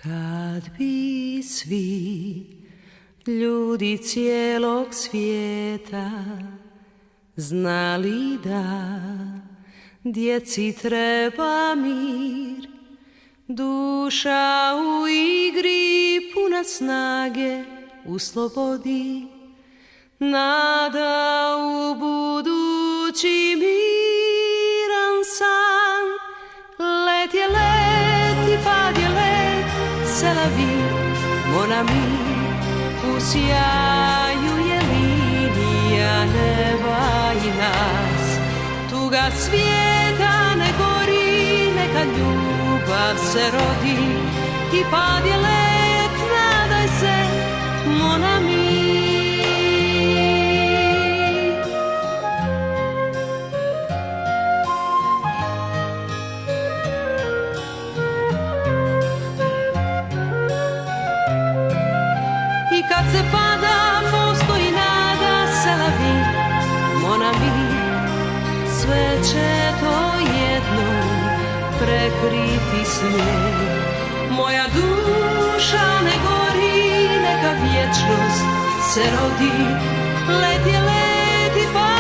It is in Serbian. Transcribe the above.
Kad bi svi ljudi cijelog svijeta znali da djeci treba mir, duša u igri puna snage u slobodi, nada u budući miran san. Let je let i pad je let, c'est la vie, mon ami. U sjaju je linija neba i nas. Tuga svijeta ne gori, neka ljubav se rodi. I pad je let, nadaj se, mon ami. I kad se pada, postoji nada, c'est la vie, mon ami. Sve će to jednom prekriti snijeg. Moja duša ne gori, neka vječnost se rodi. Let je let i pa